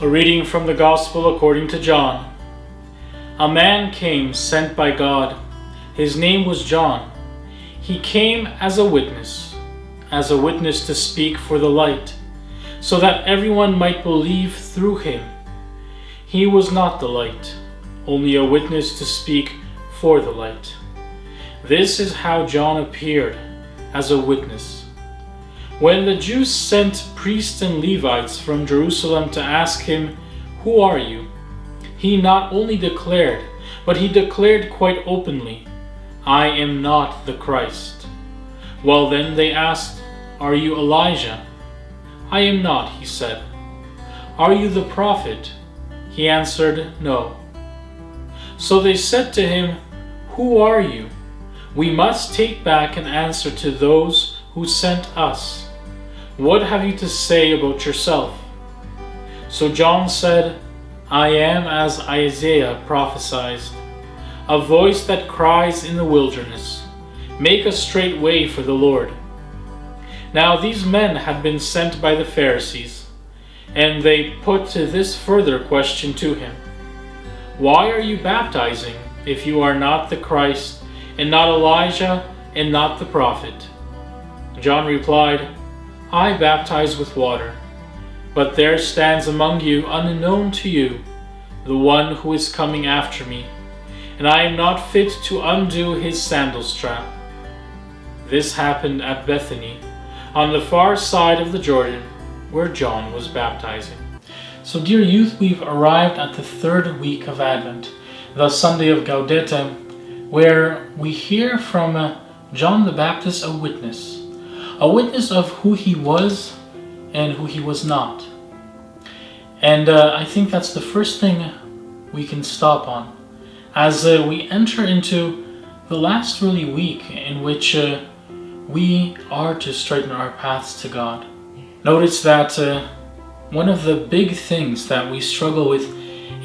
A reading from the Gospel according to John. A man came sent by God. His name was John. He came as a witness to speak for the light, so that everyone might believe through him. He was not the light, only a witness to speak for the light. This is how John appeared, as a witness. When the Jews sent priests and Levites from Jerusalem to ask him, "Who are you?" he not only declared, but he declared quite openly, "I am not the Christ." Well then they asked, "Are you Elijah?" "I am not," he said. "Are you the prophet?" He answered, "No." So they said to him, "Who are you? We must take back an answer to those who sent us. What have you to say about yourself?" So John said, "I am as Isaiah prophesied, a voice that cries in the wilderness, 'Make a straight way for the Lord.'" Now these men had been sent by the Pharisees, and they put this further question to him: "Why are you baptizing if you are not the Christ, and not Elijah, and not the prophet?" John replied, "I baptize with water, but there stands among you, unknown to you, the one who is coming after me, and I am not fit to undo his sandal strap." This happened at Bethany, on the far side of the Jordan, where John was baptizing. So dear youth, we've arrived at the third week of Advent, the Sunday of Gaudete, where we hear from John the Baptist a witness of who he was and who he was not. And I think that's the first thing we can stop on as we enter into the last really week in which we are to straighten our paths to God. Notice that one of the big things that we struggle with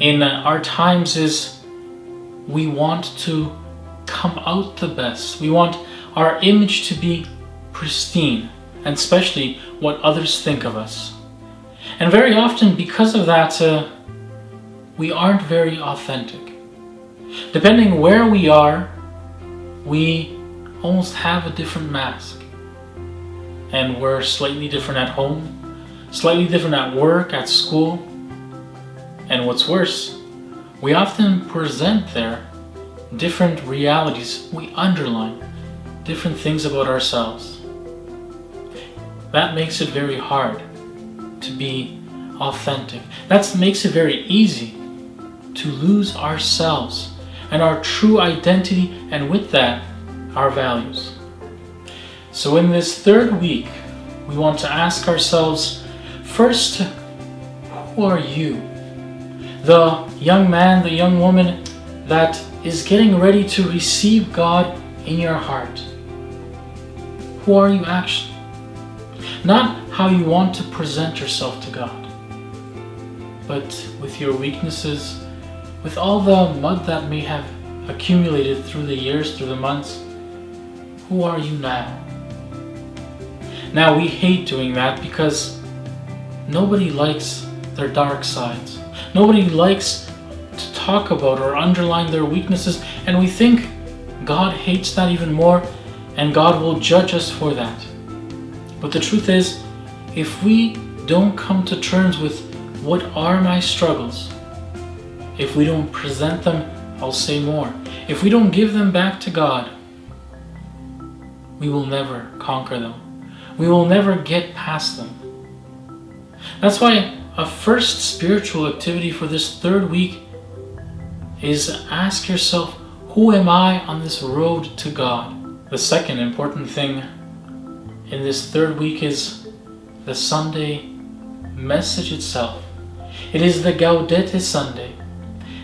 in our times is we want to come out the best. We want our image to be pristine, and especially what others think of us. And very often, because of that, we aren't very authentic. Depending where we are, we almost have a different mask. And we're slightly different at home, slightly different at work, at school. And what's worse, we often present there different realities. We underline different things about ourselves. That makes it very hard to be authentic. That makes it very easy to lose ourselves and our true identity, and with that, our values. So in this third week, we want to ask ourselves, first, who are you? The young man, the young woman that is getting ready to receive God in your heart. Who are you actually? Not how you want to present yourself to God, but with your weaknesses, with all the mud that may have accumulated through the years, through the months. Who are you now? Now we hate doing that because nobody likes their dark sides. Nobody likes to talk about or underline their weaknesses, and we think God hates that even more, and God will judge us for that. But the truth is, if we don't come to terms with what are my struggles, if we don't present them, I'll say more, if we don't give them back to God, we will never conquer them. We will never get past them. That's why a first spiritual activity for this third week is ask yourself, who am I on this road to God? The second important thing in this third week is the Sunday message itself. It is the Gaudete Sunday,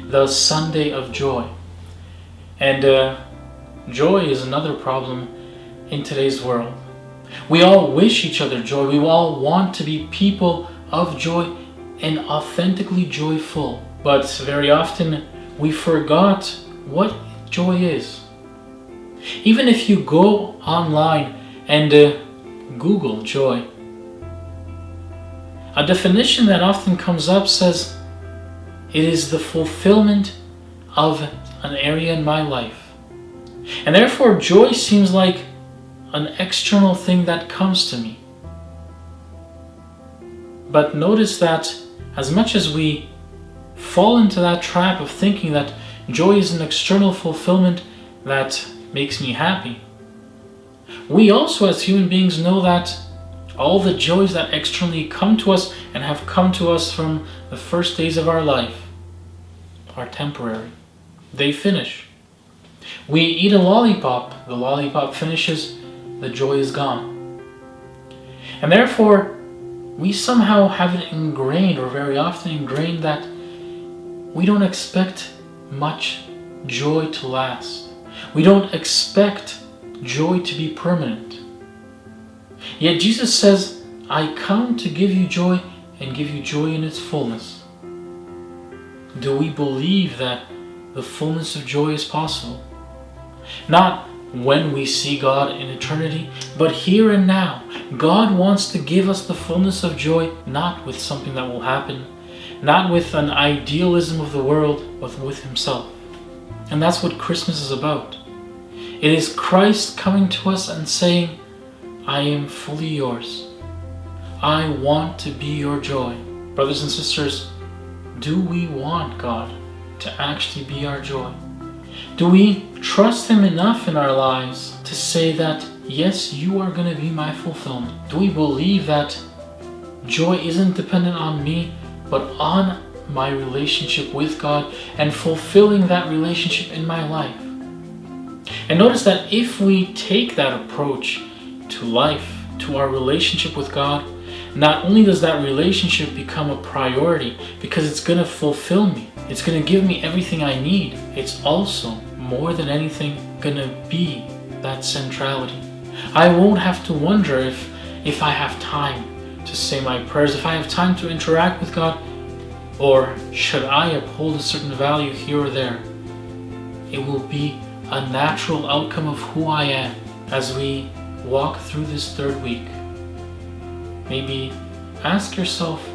the Sunday of joy. And joy is another problem in today's world. We all wish each other joy. We all want to be people of joy and authentically joyful. But very often we forgot what joy is. Even if you go online and Google joy, A definition that often comes up says, it is the fulfillment of an area in my life. And therefore, joy seems like an external thing that comes to me. But notice that as much as we fall into that trap of thinking that joy is an external fulfillment that makes me happy, we also as human beings know that all the joys that externally come to us and have come to us from the first days of our life are temporary. They finish. We eat a lollipop, the lollipop finishes, the joy is gone. And therefore, we somehow have it ingrained, or very often ingrained, that we don't expect much joy to last. We don't expect joy to be permanent. Yet Jesus says, I come to give you joy and give you joy in its fullness. Do we believe that the fullness of joy is possible? Not when we see God in eternity, but here and now. God wants to give us the fullness of joy, not with something that will happen, not with an idealism of the world, but with Himself. And that's what Christmas is about. It is Christ coming to us and saying, I am fully yours. I want to be your joy. Brothers and sisters, do we want God to actually be our joy? Do we trust Him enough in our lives to say that, yes, you are going to be my fulfillment? Do we believe that joy isn't dependent on me, but on my relationship with God and fulfilling that relationship in my life? And notice that if we take that approach to life, to our relationship with God, not only does that relationship become a priority because it's going to fulfill me, it's going to give me everything I need, it's also, more than anything, going to be that centrality. I won't have to wonder if I have time to say my prayers, if I have time to interact with God, or should I uphold a certain value here or there. It will be a natural outcome of who I am as we walk through this third week. Maybe ask yourself,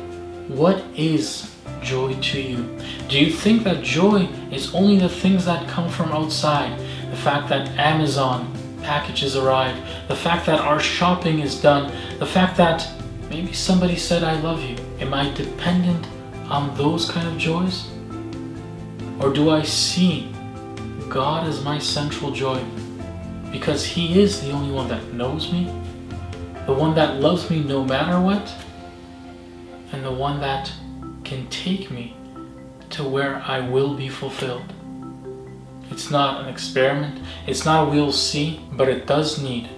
what is joy to you? Do you think that joy is only the things that come from outside? The fact that Amazon packages arrive, the fact that our shopping is done, the fact that maybe somebody said I love you. Am I dependent on those kind of joys? Or do I see God as my central joy? Because He is the only one that knows me, the one that loves me no matter what, and the one that can take me to where I will be fulfilled. It's not an experiment, it's not a we'll see, but it does need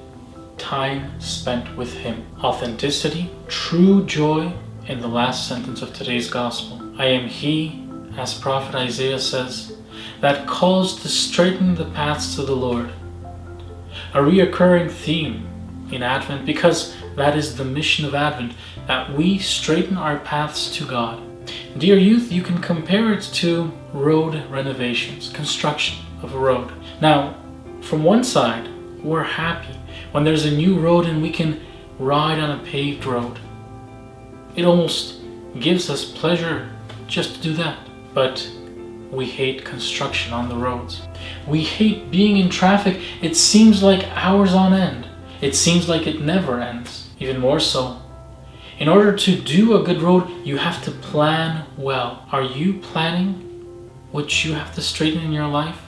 time spent with Him. Authenticity, true joy in the last sentence of today's Gospel. I am He, as Prophet Isaiah says, that calls to straighten the paths to the Lord. A reoccurring theme in Advent, because that is the mission of Advent, that we straighten our paths to God. Dear youth, you can compare it to road renovations, construction of a road. Now, from one side, we're happy when there's a new road and we can ride on a paved road. It almost gives us pleasure just to do that. But we hate construction on the roads. We hate being in traffic. It seems like hours on end. It seems like it never ends. Even more so, in order to do a good road, you have to plan well. Are you planning what you have to straighten in your life?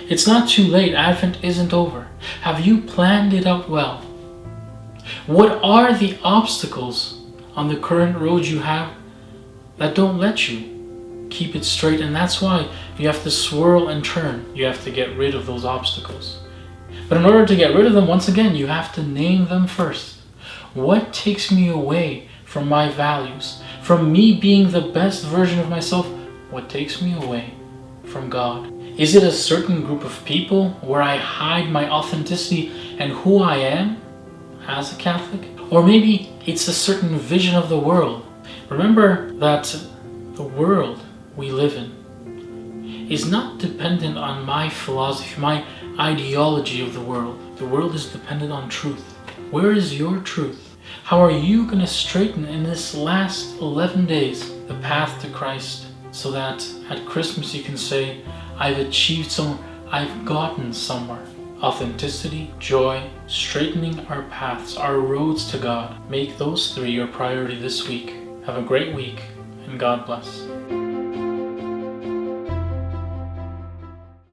It's not too late. Advent isn't over. Have you planned it out well? What are the obstacles on the current road you have that don't let you keep it straight? And that's why you have to swirl and turn. You have to get rid of those obstacles. But in order to get rid of them, once again, you have to name them first. What takes me away from my values? From me being the best version of myself? What takes me away from God? Is it a certain group of people where I hide my authenticity and who I am as a Catholic? Or maybe it's a certain vision of the world. Remember that the world we live in is not dependent on my philosophy, my ideology of the world. The world is dependent on truth. Where is your truth? How are you going to straighten in this last 11 days the path to Christ, so that at Christmas you can say, I've achieved I've gotten somewhere. Authenticity, joy, straightening our paths, our roads to God. Make those three your priority this week. Have a great week, and God bless.